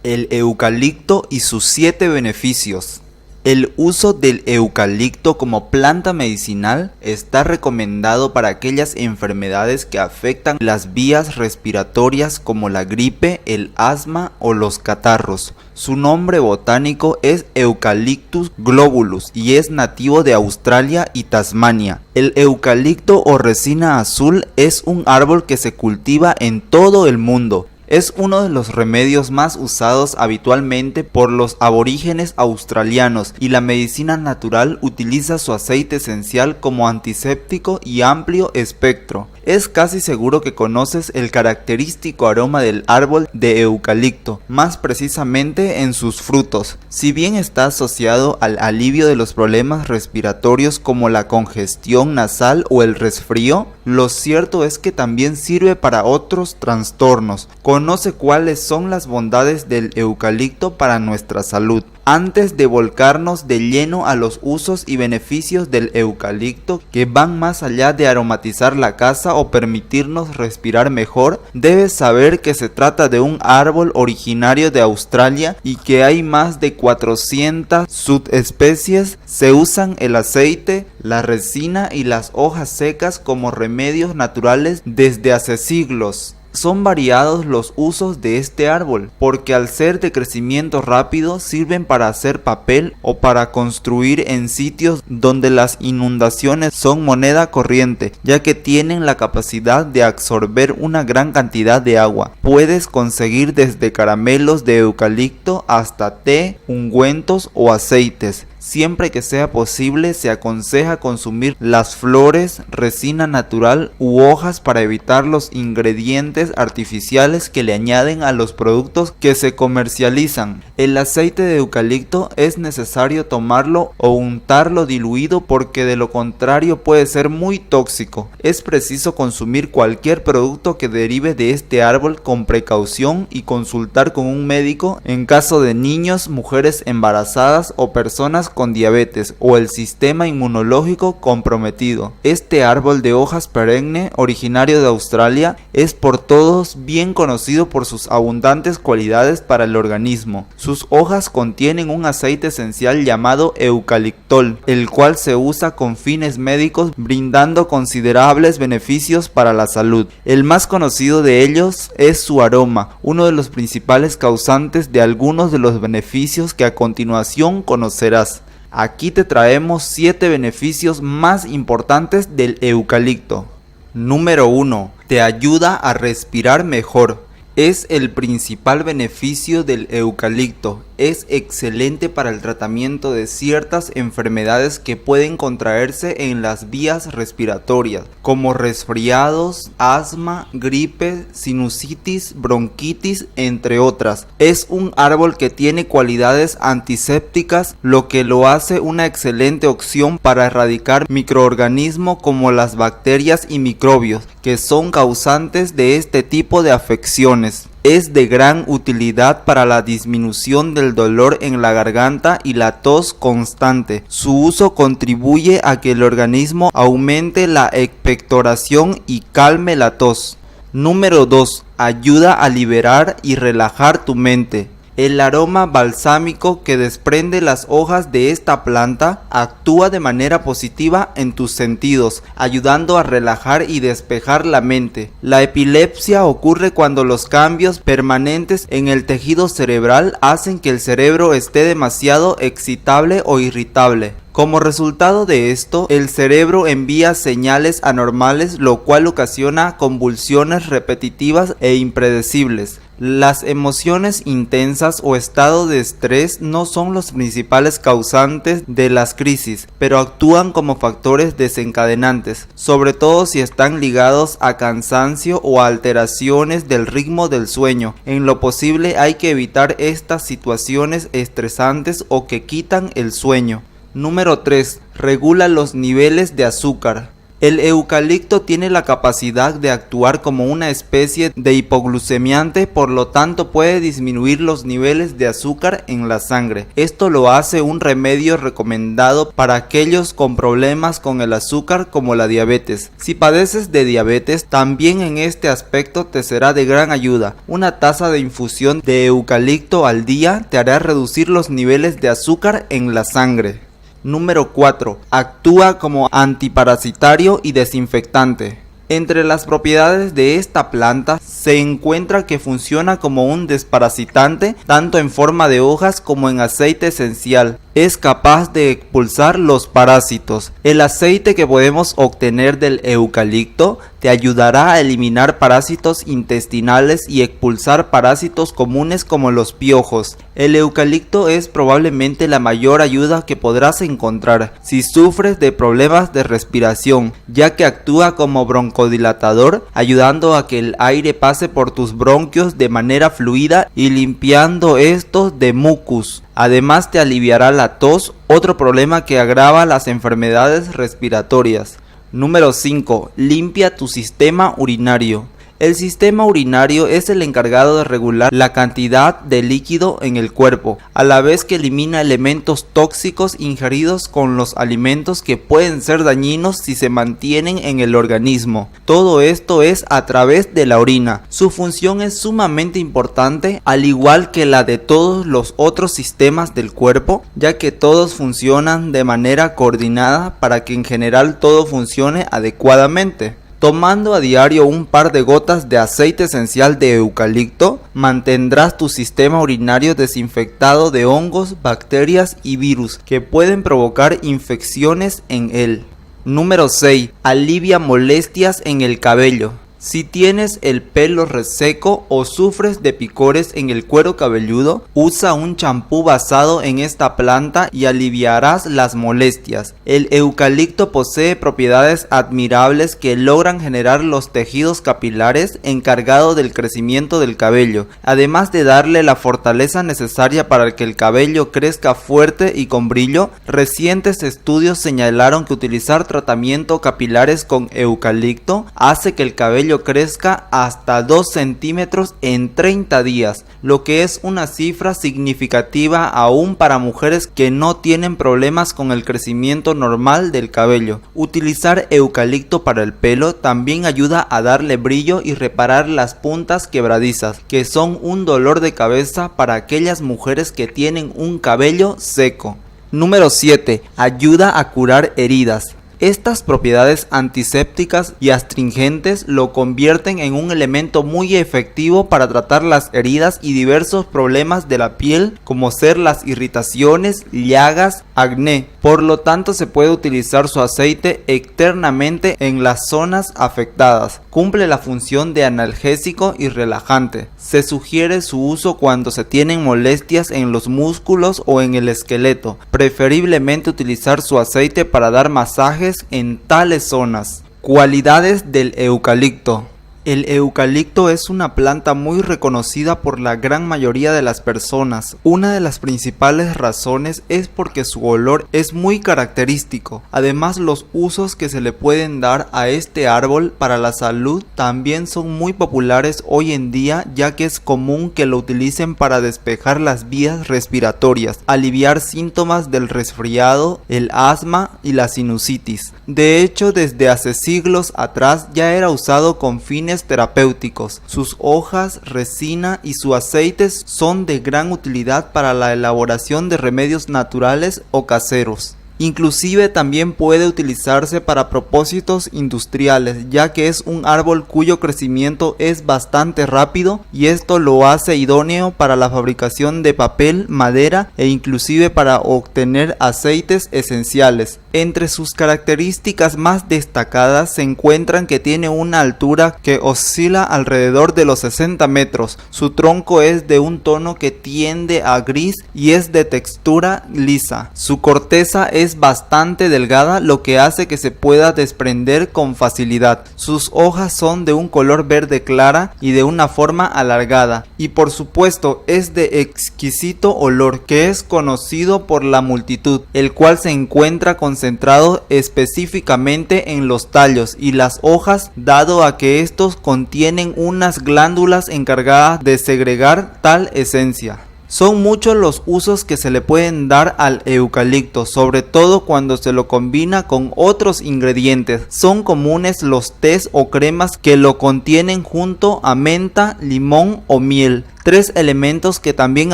El eucalipto y sus 7 beneficios. El uso del eucalipto como planta medicinal está recomendado para aquellas enfermedades que afectan las vías respiratorias como la gripe, el asma o los catarros. Su nombre botánico es Eucalyptus globulus y es nativo de Australia y Tasmania. El eucalipto o resina azul es un árbol que se cultiva en todo el mundo. Es uno de los remedios más usados habitualmente por los aborígenes australianos y la medicina natural utiliza su aceite esencial como antiséptico y amplio espectro. Es casi seguro que conoces el característico aroma del árbol de eucalipto, más precisamente en sus frutos. Si bien está asociado al alivio de los problemas respiratorios como la congestión nasal o el resfrío, lo cierto es que también sirve para otros trastornos. Conoce cuáles son las bondades del eucalipto para nuestra salud. Antes de volcarnos de lleno a los usos y beneficios del eucalipto que van más allá de aromatizar la casa o permitirnos respirar mejor, debes saber que se trata de un árbol originario de Australia y que hay más de 400 subespecies. Se usan el aceite, la resina y las hojas secas como remedios naturales desde hace siglos. Son variados los usos de este árbol, porque al ser de crecimiento rápido sirven para hacer papel o para construir en sitios donde las inundaciones son moneda corriente, ya que tienen la capacidad de absorber una gran cantidad de agua. Puedes conseguir desde caramelos de eucalipto hasta té, ungüentos o aceites. Siempre que sea posible, se aconseja consumir las flores, resina natural u hojas para evitar los ingredientes artificiales que le añaden a los productos que se comercializan. El aceite de eucalipto es necesario tomarlo o untarlo diluido porque de lo contrario puede ser muy tóxico. Es preciso consumir cualquier producto que derive de este árbol con precaución y consultar con un médico en caso de niños, mujeres embarazadas o personas con diabetes o el sistema inmunológico comprometido. Este árbol de hojas perenne, originario de Australia, es por todos bien conocido por sus abundantes cualidades para el organismo. Sus hojas contienen un aceite esencial llamado eucaliptol, el cual se usa con fines médicos, brindando considerables beneficios para la salud. El más conocido de ellos es su aroma, uno de los principales causantes de algunos de los beneficios que a continuación conocerás. Aquí te traemos 7 beneficios más importantes del eucalipto. Número 1. Te ayuda a respirar mejor. Es el principal beneficio del eucalipto. Es excelente para el tratamiento de ciertas enfermedades que pueden contraerse en las vías respiratorias, como resfriados, asma, gripe, sinusitis, bronquitis, entre otras. Es un árbol que tiene cualidades antisépticas, lo que lo hace una excelente opción para erradicar microorganismos como las bacterias y microbios, que son causantes de este tipo de afecciones. Es de gran utilidad para la disminución del dolor en la garganta y la tos constante. Su uso contribuye a que el organismo aumente la expectoración y calme la tos. Número 2. Ayuda a liberar y relajar tu mente. El aroma balsámico que desprende las hojas de esta planta actúa de manera positiva en tus sentidos, ayudando a relajar y despejar la mente. La epilepsia ocurre cuando los cambios permanentes en el tejido cerebral hacen que el cerebro esté demasiado excitable o irritable. Como resultado de esto, el cerebro envía señales anormales, lo cual ocasiona convulsiones repetitivas e impredecibles. Las emociones intensas o estado de estrés no son los principales causantes de las crisis, pero actúan como factores desencadenantes, sobre todo si están ligados a cansancio o a alteraciones del ritmo del sueño. En lo posible hay que evitar estas situaciones estresantes o que quitan el sueño. Número 3. Regula los niveles de azúcar. El eucalipto tiene la capacidad de actuar como una especie de hipoglucemiante, por lo tanto puede disminuir los niveles de azúcar en la sangre. Esto lo hace un remedio recomendado para aquellos con problemas con el azúcar como la diabetes. Si padeces de diabetes, también en este aspecto te será de gran ayuda. Una taza de infusión de eucalipto al día te hará reducir los niveles de azúcar en la sangre. Número 4. Actúa como antiparasitario y desinfectante. Entre las propiedades de esta planta se encuentra que funciona como un desparasitante tanto en forma de hojas como en aceite esencial. Es capaz de expulsar los parásitos. El aceite que podemos obtener del eucalipto te ayudará a eliminar parásitos intestinales y expulsar parásitos comunes como los piojos. El eucalipto es probablemente la mayor ayuda que podrás encontrar si sufres de problemas de respiración, ya que actúa como broncodilatador, ayudando a que el aire pase por tus bronquios de manera fluida y limpiando estos de mucus. Además te aliviará la tos, otro problema que agrava las enfermedades respiratorias. Número 5. Limpia tu sistema urinario. El sistema urinario es el encargado de regular la cantidad de líquido en el cuerpo, a la vez que elimina elementos tóxicos ingeridos con los alimentos que pueden ser dañinos si se mantienen en el organismo. Todo esto es a través de la orina. Su función es sumamente importante, al igual que la de todos los otros sistemas del cuerpo, ya que todos funcionan de manera coordinada para que en general todo funcione adecuadamente. Tomando a diario un par de gotas de aceite esencial de eucalipto, mantendrás tu sistema urinario desinfectado de hongos, bacterias y virus que pueden provocar infecciones en él. Número 6. Alivia molestias en el cabello. Si tienes el pelo reseco o sufres de picores en el cuero cabelludo, usa un champú basado en esta planta y aliviarás las molestias. El eucalipto posee propiedades admirables que logran generar los tejidos capilares encargados del crecimiento del cabello, además de darle la fortaleza necesaria para que el cabello crezca fuerte y con brillo. Recientes estudios señalaron que utilizar tratamiento capilares con eucalipto hace que el cabello crezca hasta 2 centímetros en 30 días, lo que es una cifra significativa aún para mujeres que no tienen problemas con el crecimiento normal del cabello. Utilizar eucalipto para el pelo también ayuda a darle brillo y reparar las puntas quebradizas, que son un dolor de cabeza para aquellas mujeres que tienen un cabello seco. Número 7. Ayuda a curar heridas. Estas propiedades antisépticas y astringentes lo convierten en un elemento muy efectivo para tratar las heridas y diversos problemas de la piel, como ser las irritaciones, llagas, acné. Por lo tanto, se puede utilizar su aceite externamente en las zonas afectadas. Cumple la función de analgésico y relajante. Se sugiere su uso cuando se tienen molestias en los músculos o en el esqueleto. Preferiblemente utilizar su aceite para dar masajes en tales zonas. Cualidades del eucalipto. El eucalipto es una planta muy reconocida por la gran mayoría de las personas. Una de las principales razones es porque su olor es muy característico. Además, los usos que se le pueden dar a este árbol para la salud también son muy populares hoy en día, ya que es común que lo utilicen para despejar las vías respiratorias, aliviar síntomas del resfriado, el asma y la sinusitis. De hecho, desde hace siglos atrás ya era usado con fines terapéuticos. Sus hojas, resina y sus aceites son de gran utilidad para la elaboración de remedios naturales o caseros. Inclusive también puede utilizarse para propósitos industriales, ya que es un árbol cuyo crecimiento es bastante rápido y esto lo hace idóneo para la fabricación de papel, madera e inclusive para obtener aceites esenciales. Entre sus características más destacadas se encuentran que tiene una altura que oscila alrededor de los 60 metros. Su tronco es de un tono que tiende a gris y es de textura lisa. Su corteza es es bastante delgada, lo que hace que se pueda desprender con facilidad. Sus hojas son de un color verde clara y de una forma alargada, y por supuesto es de exquisito olor que es conocido por la multitud, el cual se encuentra concentrado específicamente en los tallos y las hojas, dado a que estos contienen unas glándulas encargadas de segregar tal esencia. Son muchos los usos que se le pueden dar al eucalipto, sobre todo cuando se lo combina con otros ingredientes. Son comunes los tés o cremas que lo contienen junto a menta, limón o miel. Tres elementos que también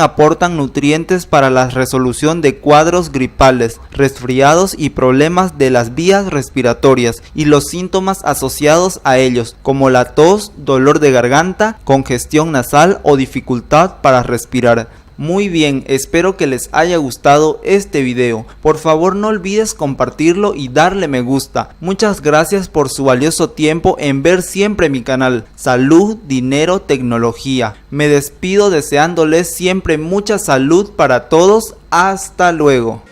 aportan nutrientes para la resolución de cuadros gripales, resfriados y problemas de las vías respiratorias y los síntomas asociados a ellos, como la tos, dolor de garganta, congestión nasal o dificultad para respirar. Muy bien, espero que les haya gustado este video. Por favor no olvides compartirlo y darle me gusta. Muchas gracias por su valioso tiempo en ver siempre mi canal. Salud, dinero, tecnología. Me despido deseándoles siempre mucha salud para todos. Hasta luego.